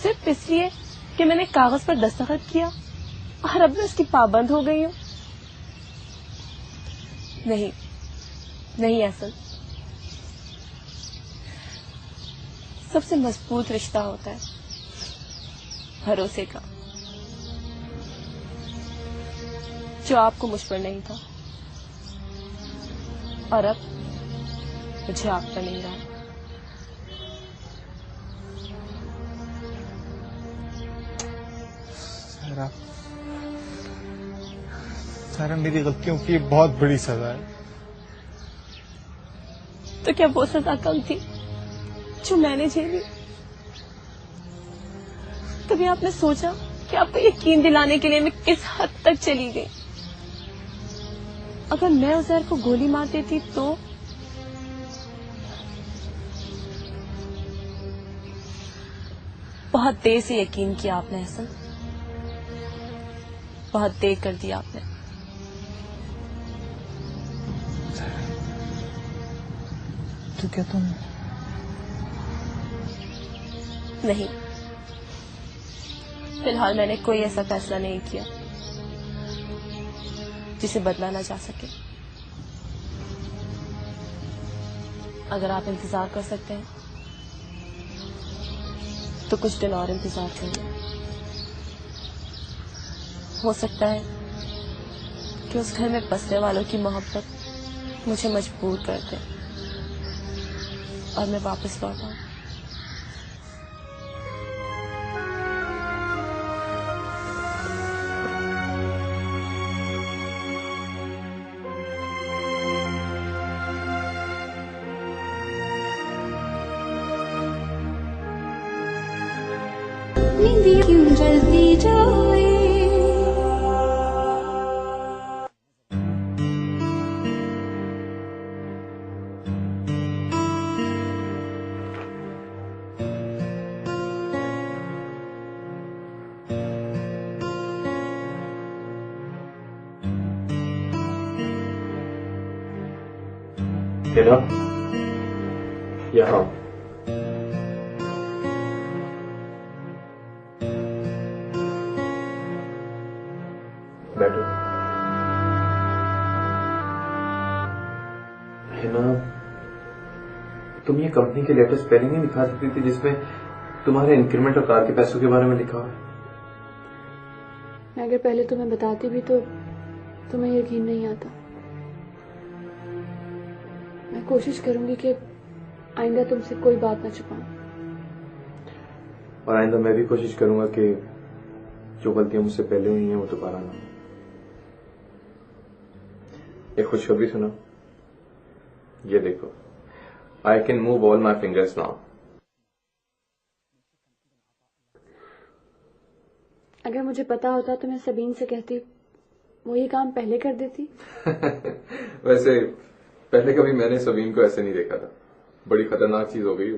सिर्फ इसलिए कि मैंने कागज पर दस्तखत किया और अब मैं उसकी पाबंद हो गई हूँ। नहीं नहीं, ऐसा सबसे मजबूत रिश्ता होता है भरोसे का, जो आपको मुझ पर नहीं था और अब मुझे आप पर नहीं रहा। सारा मेरी गलतियों की बहुत बड़ी सजा है। तो क्या वो सजा कम थी जो मैंने झेली? कभी आपने सोचा कि आपको यकीन दिलाने के लिए मैं किस हद तक चली गई? अगर मैं उज़ैर को गोली मार देती तो बहुत देर से यकीन किया आपने हसन, बहुत देर कर दिया आपने। तो क्या तुम नहीं, फिलहाल मैंने कोई ऐसा फैसला नहीं किया जिसे बदला ना जा सके। अगर आप इंतजार कर सकते हैं तो कुछ दिन और इंतजार करिए। हो सकता है कि उस घर में बसने वालों की मोहब्बत मुझे मजबूर कर दे और मैं वापस लौट आऊं। क्यों जलती जाए। हिना, यहाँ बैठो। हिना, तुम ये कंपनी के लेटर्स पहले नहीं दिखा सकती थी जिसमें तुम्हारे इंक्रीमेंट और कार के पैसों के बारे में लिखा हुआ है? मैं अगर पहले तुम्हें बताती भी तो तुम्हें यकीन नहीं आता। मैं कोशिश करूंगी कि आइंदा तुमसे कोई बात ना छुपाऊं। और आइंदा मैं भी कोशिश करूंगा कि जो गलतियां मुझसे पहले हुई हैं वो दोबारा ना हो। एक खुशखबरी सुनो, ये देखो, I can move all my fingers now. अगर मुझे पता होता तो मैं सबीन से कहती, वो ये काम पहले कर देती। वैसे पहले कभी मैंने सबीन को ऐसे नहीं देखा था। बड़ी खतरनाक चीज हो गई हो।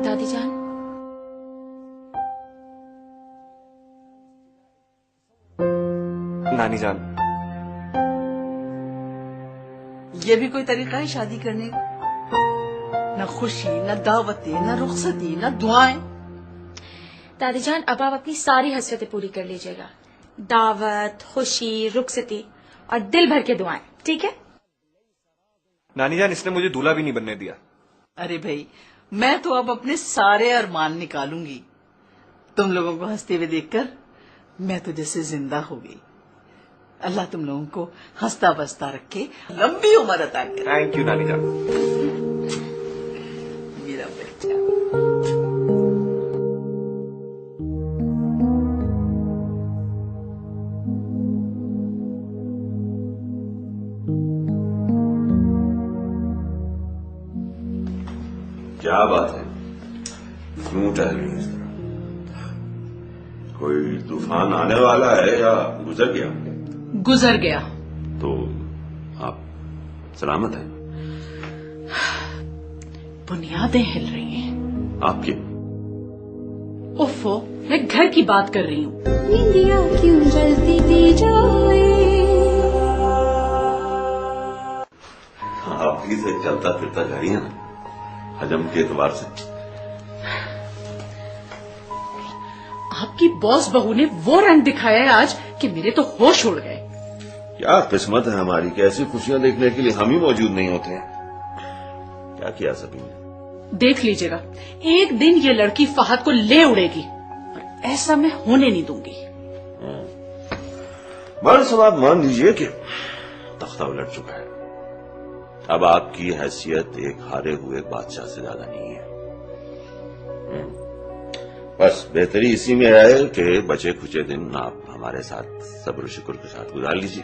दादी जान, नानी जान, ये भी कोई तरीका है शादी करने का? न खुशी, न दावतें, न रुखसती, न दुआएं। दादी जान, अब आप अपनी सारी हसरतें पूरी कर लीजिएगा। दावत, खुशी, रुखसती और दिल भर के दुआएं, ठीक है? नानी जान, इसने मुझे दूल्हा भी नहीं बनने दिया। अरे भाई, मैं तो अब अपने सारे अरमान निकालूंगी। तुम लोगों को हंसते हुए देखकर मैं तो जैसे जिंदा हो गई। अल्लाह तुम लोगों को हंसता बसता रखे, लंबी उम्र अता करे। थैंक यू नानी जान। मेरा बच्चा। क्या बात है, क्यों टहल रही है इस तरह? कोई तूफान आने वाला है या गुजर गया? गुजर गया। तो आप सलामत हैं? बुनियादें हिल रही हैं। आपकी? उफ़ो, मैं घर की बात कर रही हूँ। निंदिया क्यों जलती दी जाए। आप भी से चलता फिरता जा रही है ना, हजम के एतबार से। आपकी बॉस बहू ने वो रंग दिखाया है आज कि मेरे तो होश उड़ गए। क्या किस्मत है हमारी कि ऐसी खुशियां देखने के लिए हम ही मौजूद नहीं होते हैं। क्या किया सभी ने? देख लीजिएगा, एक दिन ये लड़की फहद को ले उड़ेगी और ऐसा मैं होने नहीं दूंगी। बस अब आप मान लीजिए कि तख्ता उलट चुका है। अब आपकी हैसियत एक हारे हुए बादशाह से ज्यादा नहीं है। बस बेहतरी इसी में है कि बचे खुचे दिन आप हमारे साथ सब्र शुक्र के साथ गुजार लीजिए।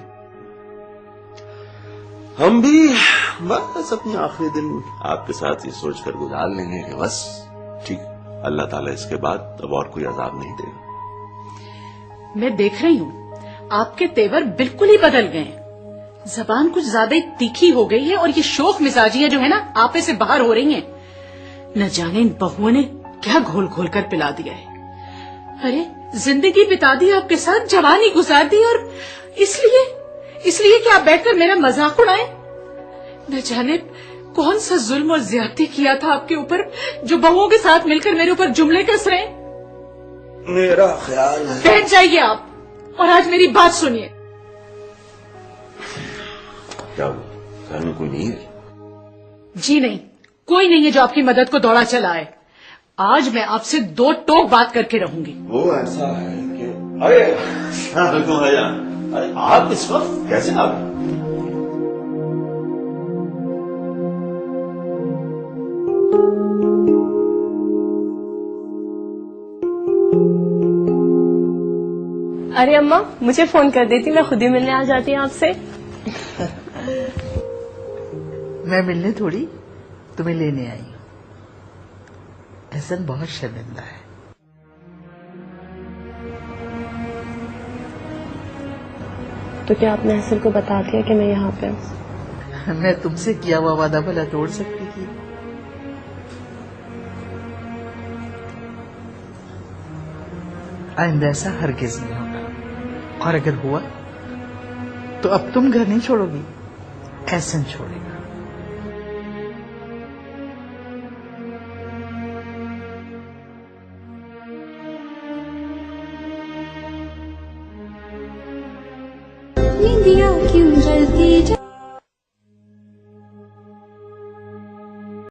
हम भी बस अपने आखिरी दिन आपके साथ ये सोचकर गुजार लेंगे कि बस ठीक, अल्लाह ताला इसके बाद अब और कोई अजाब नहीं देगा। मैं देख रही हूँ आपके तेवर बिल्कुल ही बदल गए हैं। जबान कुछ ज्यादा ही तीखी हो गई है और ये शोख मिजाजियां जो है ना आपे से बाहर हो रही हैं। न जाने इन बहुओं ने क्या घोल घोल कर पिला दिया है। अरे जिंदगी बिता दी आपके साथ, जवानी गुजार दी, और इसलिए कि आप बैठकर मेरा मजाक उड़ाएं। न जाने कौन सा जुल्म और ज्यादती किया था आपके ऊपर जो बहुओं के साथ मिलकर मेरे ऊपर जुमले कस रहे हैं। मेरा ख्याल है बैठ जाइए आप और आज मेरी बात सुनिए। क्या हुआ? घर में कोई नहीं है? जी नहीं, कोई नहीं है जो आपकी मदद को दौड़ा चला है। आज मैं आपसे दो टोक बात करके रहूंगी। वो ऐसा है कि अरे अरे आप इस वक्त कैसे आप? अरे अम्मा, मुझे फोन कर देती, मैं खुद ही मिलने आ जाती हूँ आपसे। मैं मिलने थोड़ी तुम्हें लेने आई हूँ। एहसन बहुत शर्मिंदा है। तो क्या आपने हसन को बता दिया कि मैं यहाँ पे हूँ? मैं तुमसे किया हुआ वादा भला तोड़ सकती थी? आइंदा ऐसा हरगिज नहीं होगा, और अगर हुआ तो अब तुम घर नहीं छोड़ोगी, एहसन छोड़ेगा।